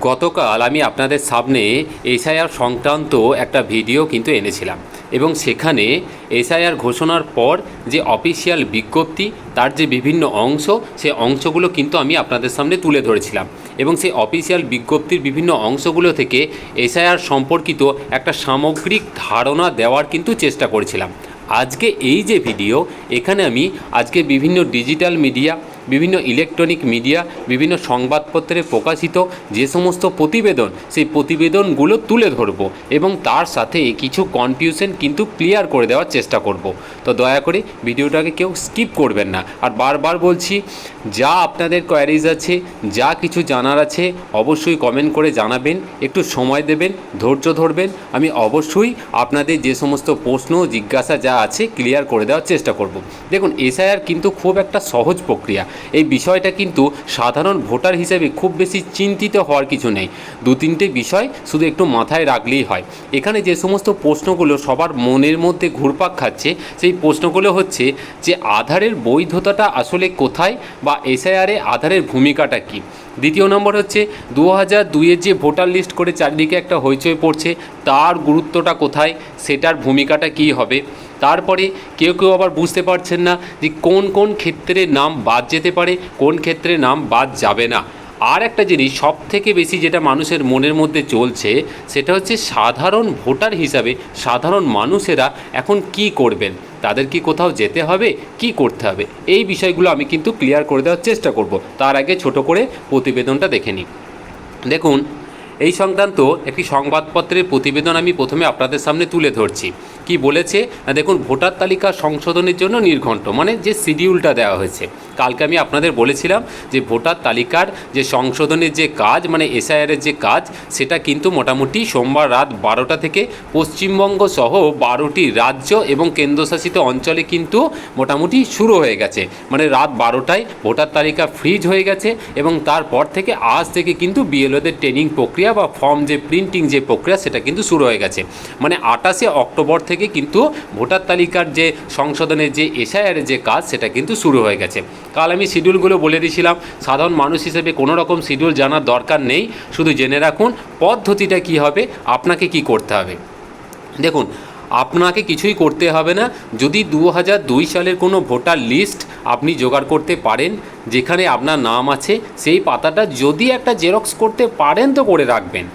গতকাল আমি আপনাদের সামনে এসআইআর সংক্রান্ত একটা ভিডিও কিন্তু এনেছিলাম এবং সেখানে এসআইআর ঘোষণার পর যে অফিসিয়াল বিজ্ঞপ্তি তার যে বিভিন্ন অংশ সেই অংশগুলো কিন্তু আমি আপনাদের সামনে তুলে ধরেছিলাম এবং সেই অফিসিয়াল বিজ্ঞপ্তির বিভিন্ন অংশগুলো থেকে এসআইআর সম্পর্কিত একটা সামগ্রিক ধারণা দেওয়ার কিন্তু চেষ্টা করেছিলাম। আজকে এই যে ভিডিও এখানে আমি আজকে বিভিন্ন ডিজিটাল মিডিয়া, বিভিন্ন ইলেকট্রনিক মিডিয়া, বিভিন্ন সংবাদপত্রে প্রকাশিত যে সমস্ত প্রতিবেদন সেই প্রতিবেদনগুলো তুলে ধরব এবং তার সাথে কিছু কনফিউশন কিন্তু ক্লিয়ার করে দেওয়ার চেষ্টা করব। তো দয়া করে ভিডিওটাকে কেউ স্কিপ করবেন না। আর বারবার বলছি, যা আপনাদের কোয়ারিজ আছে, যা কিছু জানার আছে অবশ্যই কমেন্ট করে জানাবেন, একটু সময় দেবেন, ধৈর্য ধরবেন। আমি অবশ্যই আপনাদের যে সমস্ত প্রশ্ন জিজ্ঞাসা যা আছে ক্লিয়ার করে দেওয়ার চেষ্টা করব। দেখুন, এসআইআর কিন্তু খুব একটা সহজ প্রক্রিয়া। এই বিষয়টা কিন্তু সাধারণ ভোটার হিসেবে খুব বেশি চিন্তিত হওয়ার কিছু নেই। দু তিনটে বিষয় শুধু একটু মাথায় রাখলেই হয়। এখানে যে সমস্ত প্রশ্নগুলো সবার মনের মধ্যে ঘুরপাক খাচ্ছে সেই প্রশ্নগুলো হচ্ছে যে আধারের বৈধতাটা আসলে কোথায়, বা এসআইআরে আধারের ভূমিকাটা কী। দ্বিতীয় নম্বর হচ্ছে 2002-এর যে ভোটার লিস্ট করে চারদিকে একটা হইচই পড়ছে তার গুরুত্বটা কোথায়, সেটার ভূমিকাটা কী হবে। তারপরে কেউ কেউ আবার বুঝতে পারছেন না যে কোন কোন ক্ষেত্রে নাম বাদ যেতে পারে, কোন ক্ষেত্রে নাম বাদ যাবে না। আর একটা জিনিস সব থেকে বেশি যেটা মানুষের মনের মধ্যে চলছে সেটা হচ্ছে সাধারণ ভোটার হিসাবে সাধারণ মানুষেরা এখন কি করবেন, তাদের কি কোথাও যেতে হবে, কি করতে হবে। এই বিষয়গুলো আমি কিন্তু ক্লিয়ার করে দেওয়ার চেষ্টা করব। তার আগে ছোট করে প্রতিবেদনটা দেখে নিই। দেখুন, এই সংক্রান্ত একটি সংবাদপত্রের প্রতিবেদন আমি প্রথমে আপনাদের সামনে তুলে ধরছি। কি বলেছে না, দেখুন, ভোটার তালিকা সংশোধনের জন্য নির্ঘণ্ট মানে যে শিডিউলটা দেওয়া হয়েছে। কালকে আমি আপনাদের বলেছিলাম যে ভোটার তালিকার যে সংশোধনের যে কাজ মানে এসআইআরের যে কাজ সেটা কিন্তু মোটামুটি সোমবার রাত 12টা থেকে পশ্চিমবঙ্গ সহ 12টি রাজ্য এবং কেন্দ্রশাসিত অঞ্চলে কিন্তু মোটামুটি শুরু হয়ে গেছে। মানে রাত 12টায় ভোটার তালিকা ফ্রিজ হয়ে গেছে এবং তারপর থেকে আজ থেকে কিন্তু বিএলওদের ট্রেনিং প্রক্রিয়া বা ফর্ম যে প্রিন্টিং যে প্রক্রিয়া সেটা কিন্তু শুরু হয়ে গেছে। মানে 28শে অক্টোবর থেকে কিন্তু ভোটার তালিকার যে সংশোধনের যে এসআইআরের যে কাজ সেটা কিন্তু শুরু হয়ে গেছে। কাল আমি শিডিউলগুলো বলে দিয়েছিলাম। সাধারণ মানুষ হিসেবে কোনো রকম শিডিউল জানার দরকার নেই, শুধু জেনে রাখুন পদ্ধতিটা কী হবে, আপনাকে কি করতে হবে। দেখুন, আপনাকে কিছুই করতে হবে না। যদি 2002 সালের কোনো ভোটার লিস্ট আপনি জোগাড় করতে পারেন যেখানে আপনার নাম আছে, সেই পাতাটা যদি একটা জেরক্স করতে পারেন তো করে রাখবেন।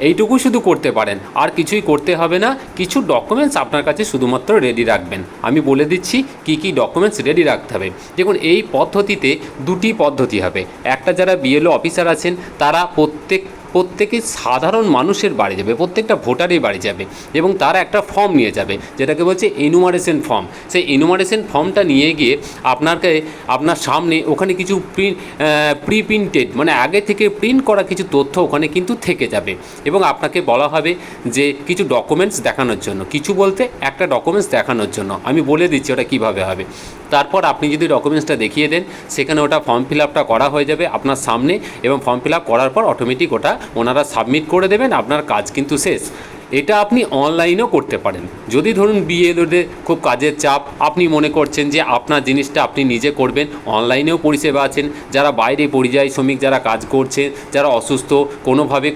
এইটুকু শুধু করতে পারেন, আর কিছুই করতে হবে না। কিছু ডকুমেন্টস আপনার কাছে শুধুমাত্র রেডি রাখবেন। আমি বলে দিচ্ছি কি কি ডকুমেন্টস রেডি রাখতে হবে। দেখুন, এই পদ্ধতিতে দুটি পদ্ধতি হবে। একটা, যারা বিএলও অফিসার আছেন তারা প্রত্যেকে সাধারণ মানুষের বাড়ি যাবে, প্রত্যেকটা ভোটারই বাড়ি যাবে এবং তারা একটা ফর্ম নিয়ে যাবে যেটাকে বলছে এনুমারেশন ফর্ম। সেই এনুমারেশন ফর্মটা নিয়ে গিয়ে আপনার সামনে ওখানে কিছু প্রি প্রিন্টেড মানে আগে থেকে প্রিন্ট করা কিছু তথ্য ওখানে কিন্তু থেকে যাবে এবং আপনাকে বলা হবে যে কিছু ডকুমেন্টস দেখানোর জন্য, কিছু বলতে একটা ডকুমেন্টস দেখানোর জন্য। আমি বলে দিচ্ছি ওটা কীভাবে হবে। তারপর আপনি যদি ডকুমেন্টসটা দেখিয়ে দেন সেখানে ওটা ফর্ম ফিল আপটা করা হয়ে যাবে আপনার সামনে এবং ফর্ম ফিল আপ করার পর অটোমেটিক ওটা ওনারা সাবমিট করে দেবেন, আপনার কাজ কিন্তু শেষ। এটা আপনি অনলাইনেও করতে পারেন। যদি ধরুন বিএলওদের খুব কাজের চাপ, আপনি মনে করছেন যে আপনার জিনিসটা আপনি নিজে করবেন, অনলাইনেও পরিষেবা আছেন। যারা বাইরে পরিযায়ী শ্রমিক যারা কাজ করছেন, যারা অসুস্থ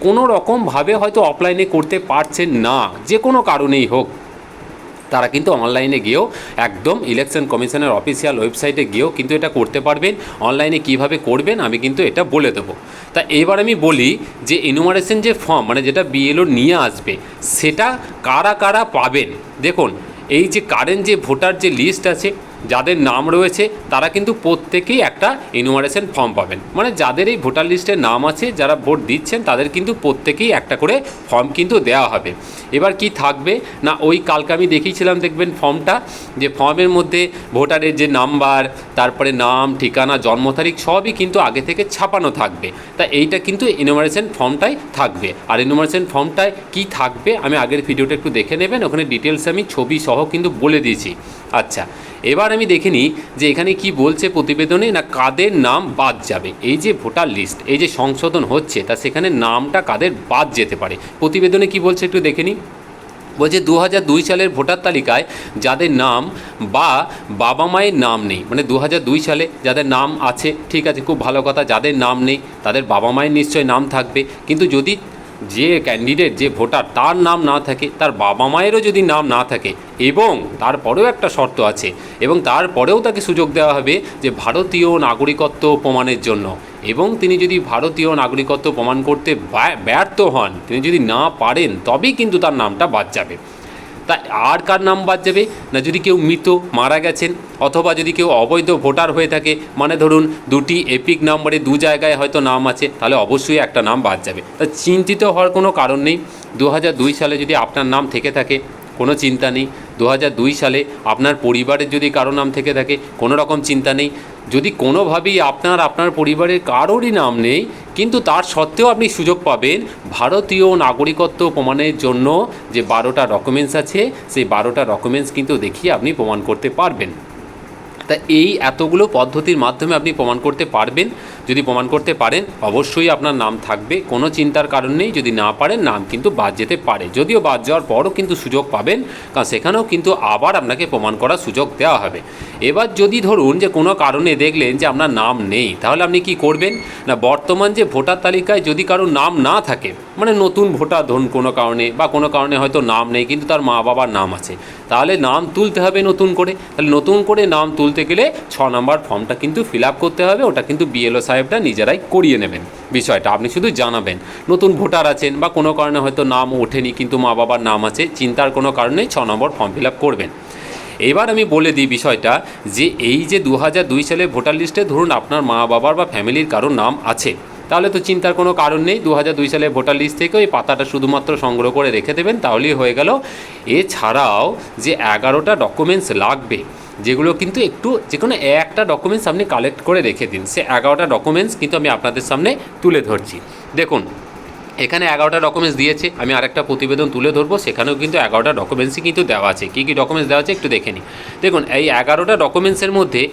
কোনো রকমভাবে হয়তো অফলাইনে করতে পারছেন না, যে কোনো কারণেই হোক, তারা কিন্তু অনলাইনে গিয়েও একদম ইলেকশন কমিশনের অফিসিয়াল ওয়েবসাইটে গিয়েও কিন্তু এটা করতে পারবেন। অনলাইনে কিভাবে করবেন আমি কিন্তু এটা বলে দেবো। তা এবার আমি বলি যে এনুমারেশন যে ফর্ম মানে যেটা বিএলও নিয়ে আসবে সেটা কারা কারা পাবেন। দেখুন, এই যে কারেন্ট যে ভোটার যে লিস্ট আছে যাদের নাম রয়েছে তারা কিন্তু প্রত্যেকেই একটা এনুমারেশন ফর্ম পাবেন। মানে যাদের এই ভোটার লিস্টে নাম আছে, যারা ভোট দিচ্ছেন তাদের কিন্তু প্রত্যেকেই একটা করে ফর্ম কিন্তু দেওয়া হবে। এবার কি থাকবে না, ওই কালকে আমি দেখিয়েছিলাম, দেখবেন ফর্মটা, যে ফর্মের মধ্যে ভোটারের যে নাম্বার, তারপরে নাম, ঠিকানা, জন্ম তারিখ সবই কিন্তু আগে থেকে ছাপানো থাকবে। তা এইটা কিন্তু এনুমারেশন ফর্মটাই থাকবে। আর এনুমারেশন ফর্মটায় কি থাকবে আমি আগের ভিডিওটা একটু দেখে নেবেন, ওখানে ডিটেলস আমি ছবি সহ কিন্তু বলে দিয়েছি। আচ্ছা, এবার আমি দেখে নিই যে এখানে কি বলছে প্রতিবেদনে, না কাদের নাম বাদ যাবে। এই যে ভোটার লিস্ট এই যে সংশোধন হচ্ছে তা সেখানে নামটা কাদের বাদ যেতে পারে, প্রতিবেদনে কি বলছে একটু দেখে নিই। বলছে 2002 সালের ভোটার তালিকায় যাদের নাম বা বাবা মায়ের নাম নেই, মানে 2002 সালে যাদের নাম আছে ঠিক আছে, খুব ভালো কথা, যাদের নাম নেই তাদের বাবা মায়ের নিশ্চয় নাম থাকবে, কিন্তু যদি যে ক্যান্ডিডেট যে ভোটার তার নাম না থাকে, তার বাবা মায়েরও যদি নাম না থাকে, এবং তারপরেও একটা শর্ত আছে, এবং তারপরেও তাকে সুযোগ দেওয়া হবে যে ভারতীয় নাগরিকত্ব প্রমাণের জন্য, এবং তিনি যদি ভারতীয় নাগরিকত্ব প্রমাণ করতে ব্যর্থ হন, তিনি যদি না পারেন, তবেই কিন্তু তার নামটা বাদ যাবে। তা আর কার নাম বাদ যাবে না, যদি কেউ মৃত মারা গেছেন, অথবা যদি কেউ অবৈধ ভোটার হয়ে থাকে, মানে ধরুন দুটি এপিক নাম্বারে দু জায়গায় হয়তো নাম আছে, তাহলে অবশ্যই একটা নাম বাদ যাবে। তা চিন্তিত হওয়ার কোনো কারণ নেই। 2002 সালে যদি আপনার নাম থেকে থাকে, কোনো চিন্তা নেই। 2002 সালে আপনার পরিবারের যদি কারো নাম থেকে থাকে, কোনো রকম চিন্তা নেই। যদি কোনোভাবেই আপনার পরিবারের কারোরই নাম নেই, কিন্তু তার সত্ত্বেও আপনি সুযোগ পাবেন ভারতীয় নাগরিকত্ব প্রমাণের জন্য যে 12টা ডকুমেন্টস আছে, সেই 12টা ডকুমেন্টস কিন্তু দেখিয়ে আপনি প্রমাণ করতে পারবেন। তা এই এতগুলো পদ্ধতির মাধ্যমে আপনি প্রমাণ করতে পারবেন। যদি প্রমাণ করতে পারেন, অবশ্যই আপনার নাম থাকবে, কোনো চিন্তার কারণ নেই। যদি না পারেন, নাম কিন্তু বাদ যেতে পারে, যদিও বাদ যাওয়ার পরও কিন্তু সুযোগ পাবেন, কারণ সেখানেও কিন্তু আবার আপনাকে প্রমাণ করার সুযোগ দেওয়া হবে। এবার যদি ধরুন যে কোনো কারণে দেখলেন যে আপনার নাম নেই, তাহলে আপনি কি করবেন না, বর্তমান যে ভোটার তালিকায় যদি কারোর নাম না থাকে, মানে নতুন ভোটার ধরুন কোনো কারণে, বা কোনো কারণে হয়তো নাম নেই কিন্তু তার মা বাবার নাম আছে, তাহলে নাম তুলতে হবে নতুন করে। তাহলে নতুন করে নাম তুলতে গেলে 6 নম্বর ফর্মটা কিন্তু ফিল আপ করতে হবে। ওটা কিন্তু বিএলও সাহেবটা নিজেরাই করিয়ে নেবেন, বিষয়টা আপনি শুধু জানাবেন। নতুন ভোটার আছেন বা কোনো কারণে হয়তো নাম ওঠেনি কিন্তু মা বাবার নাম আছে, চিন্তার কোনো কারণে 6 নম্বর ফর্ম ফিল আপ করবেন। এবার আমি বলে দিই বিষয়টা, যে এই যে 2002 সালে ভোটার লিস্টে ধরুন আপনার মা বাবার বা ফ্যামিলির কারোর নাম আছে, তাহলে তো চিন্তার কোনো কারণ নেই। 2002 সালে ভোটার লিস্ট থেকে ওই পাতাটা শুধুমাত্র সংগ্রহ করে রেখে দেবেন, তাহলেই হয়ে গেল। এছাড়াও যে 11টা ডকুমেন্টস লাগবে, যেগুলো কিন্তু একটু যে কোনো একটা ডকুমেন্টস আপনি কালেক্ট করে রেখে দিন। সে 11টা ডকুমেন্টস কিন্তু আমি আপনাদের সামনে তুলে ধরছি। দেখুন, এখানে 11টা ডকুমেন্টস দিয়েছে, আমি আরেকটা প্রতিবেদন তুলে ধরবো, সেখানেও কিন্তু 11টা ডকুমেন্টসই কিন্তু দেওয়া আছে। কী কী ডকুমেন্টস দেওয়া আছে একটু দেখে নিই। দেখুন, এই 11টা ডকুমেন্টসের মধ্যে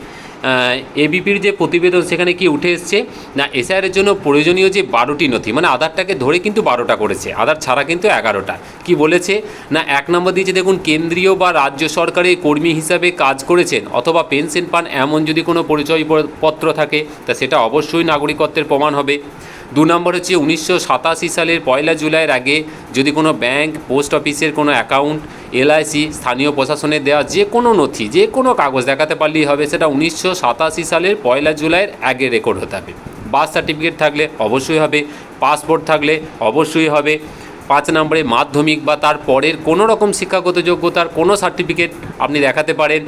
এবিপির যে প্রতিবেদন, সেখানে কি উঠে এসছে না, এসআইআরের জন্য প্রয়োজনীয় যে 12টি নথি, মানে আধারটাকে ধরে কিন্তু 12টা করেছে, আধার ছাড়া কিন্তু 11টা। কি বলেছে না, 1 নম্বর দিয়েছে, দেখুন, কেন্দ্রীয় বা রাজ্য সরকারের কর্মী হিসাবে কাজ করেছেন অথবা পেনশন পান এমন যদি কোনো পরিচয়পত্র থাকে, তা সেটা অবশ্যই নাগরিকত্বের প্রমাণ হবে। 2 নম্বর হচ্ছে 1987 সালের 1 জুলাইয়ের আগে যদি কোনো ব্যাংক, পোস্ট অফিসের কোনো অ্যাকাউন্ট, এলআইসি, স্থানীয় প্রশাসনের দেওয়া যে কোনো নথি, যে কোনো কাগজ দেখাতে পারলেই হবে, সেটা 1987 সালের 1 জুলাইয়ের আগে রেকর্ড হতে হবে। বার্থ সার্টিফিকেট থাকলে অবশ্যই হবে, পাসপোর্ট থাকলে অবশ্যই হবে। 5 নম্বরে মাধ্যমিক বা তার পরের কোনো রকম শিক্ষাগত যোগ্যতার কোনো সার্টিফিকেট আপনি দেখাতে পারেন।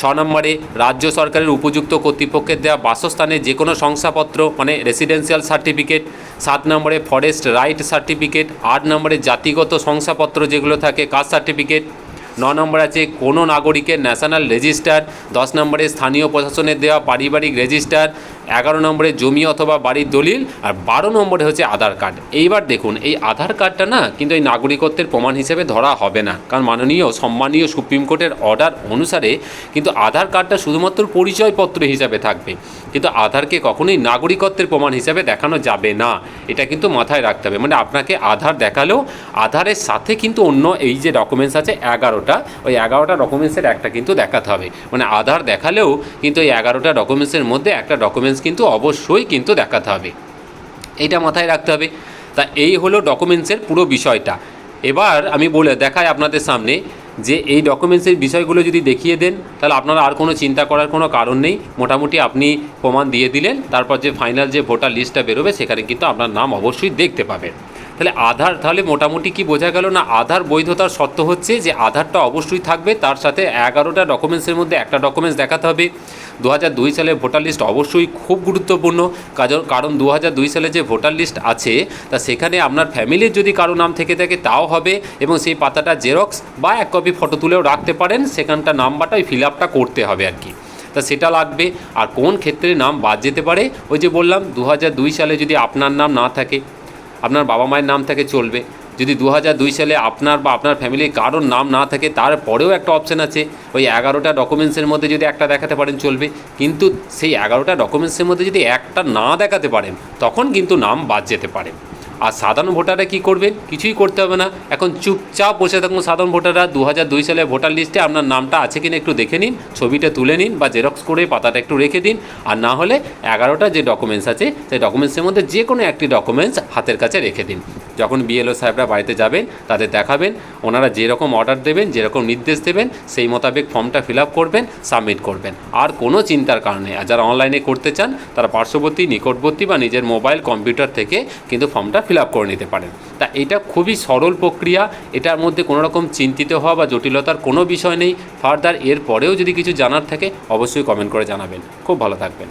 6 নম্বরে রাজ্য সরকারের উপযুক্ত কর্তৃপক্ষের দেওয়া বাসস্থানের যে কোনো শংসাপত্র, মানে রেসিডেন্সিয়াল সার্টিফিকেট। 7 নম্বরে ফরেস্ট রাইট সার্টিফিকেট। 8 নম্বরে জাতিগত শংসাপত্র যেগুলো থাকে, কাস্ট সার্টিফিকেট। 9 নম্বর আছে কোনো নাগরিকের ন্যাশনাল রেজিস্টার। 10 নম্বরে স্থানীয় প্রশাসনের দেওয়া পারিবারিক রেজিস্টার। 11 নম্বরে জমি অথবা বাড়ির দলিল। আর 12 নম্বরে হচ্ছে আধার কার্ড। এইবার দেখুন, এই আধার কার্ডটা না কিন্তু এই নাগরিকত্বের প্রমাণ হিসেবে ধরা হবে না, কারণ সম্মানীয় সুপ্রিম কোর্টের অর্ডার অনুসারে কিন্তু আধার কার্ডটা শুধুমাত্র পরিচয়পত্র হিসাবে থাকবে, কিন্তু আধারকে কখনোই নাগরিকত্বের প্রমাণ হিসাবে দেখানো যাবে না। এটা কিন্তু মাথায় রাখতে হবে। মানে আপনাকে আধার দেখালেও আধারের সাথে কিন্তু অন্য এই যে ডকুমেন্টস আছে 11টা, ওই 11টা ডকুমেন্টসের একটা কিন্তু দেখাতে হবে। মানে আধার দেখালেও কিন্তু এই 11টা ডকুমেন্টসের মধ্যে একটা ডকুমেন্টস কিন্তু অবশ্যই কিন্তু দেখাতে হবে, এইটা মাথায় রাখতে হবে। তা এই হলো ডকুমেন্টসের পুরো বিষয়টা। এবার আমি দেখাই আপনাদের সামনে যে এই ডকুমেন্টসের বিষয়গুলো যদি দেখিয়ে দেন, তাহলে আপনারা আর কোনো চিন্তা করার কোনো কারণ নেই। মোটামুটি আপনি প্রমাণ দিয়ে দিলেন, তারপর যে ফাইনাল যে ভোটার লিস্টটা বেরোবে সেখানে কিন্তু আপনার নাম অবশ্যই দেখতে পাবেন। তাহলে মোটামুটি কি বোঝা গেল না, আধার বৈধতার শর্ত হচ্ছে যে আধারটা অবশ্যই থাকবে, তার সাথে 11টা ডকুমেন্টসের মধ্যে একটা ডকুমেন্টস দেখাতে হবে। 2002 সালে ভোটার লিস্ট অবশ্যই খুব গুরুত্বপূর্ণ, কারণ 2002 সালে যে ভোটার লিস্ট আছে তা সেখানে আপনার ফ্যামিলির যদি কারো নাম থেকে থাকে তাও হবে, এবং সেই পাতাটা জেরক্স বা 1 কপি ফটো তুলেও রাখতে পারেন, সেখানটা নাম্বারটা ওই ফিল আপটা করতে হবে আর কি। তা সেটা লাগবে। আর কোন ক্ষেত্রে নাম বাদ যেতে পারে, ওই যে বললাম 2002 সালে যদি আপনার নাম না থাকে, আপনার বাবা মায়ের নাম থাকে চলবে। যদি 2002 সালে আপনার বা আপনার ফ্যামিলির কারোর নাম না থাকে, তারপরেও একটা অপশান আছে, ওই 11টা ডকুমেন্টসের মধ্যে যদি একটা দেখাতে পারেন চলবে। কিন্তু সেই 11টা ডকুমেন্টসের মধ্যে যদি একটা না দেখাতে পারেন, তখন কিন্তু নাম বাদ যেতে পারে। আর সাধারণ ভোটাররা কী করবেন? কিছুই করতে হবে না, এখন চুপচাপ বসে থাকুন। সাধারণ ভোটাররা 2002 সালে ভোটার লিস্টে আপনার নামটা আছে কিনা একটু দেখে নিন, ছবিটা তুলে নিন বা জেরক্স করে পাতাটা একটু রেখে দিন। আর না হলে 11টা যে ডকুমেন্টস আছে সেই ডকুমেন্টসের মধ্যে যে কোনো একটি ডকুমেন্টস হাতের কাছে রেখে দিন। যখন বিএলও সাহেবরা বাড়িতে যাবেন তাদের দেখাবেন, ওনারা যেরকম অর্ডার দেবেন, যেরকম নির্দেশ দেবেন সেই মোতাবেক ফর্মটা ফিল আপ করবেন, সাবমিট করবেন। আর কোনো চিন্তার কারণে, আর যারা অনলাইনে করতে চান তারা পার্শ্ববর্তী, নিকটবর্তী বা নিজের মোবাইল কম্পিউটার থেকে কিন্তু ফর্মটা ফিল আপ করে নিতে পারেন। তা এটা খুবই সরল প্রক্রিয়া, এটার মধ্যে কোনো রকম চিন্তিত হওয়া বা জটিলতার কোনো বিষয় নেই। ফার্দার এর পরেও যদি কিছু জানার থাকে অবশ্যই কমেন্ট করে জানাবেন। খুব ভালো থাকবেন।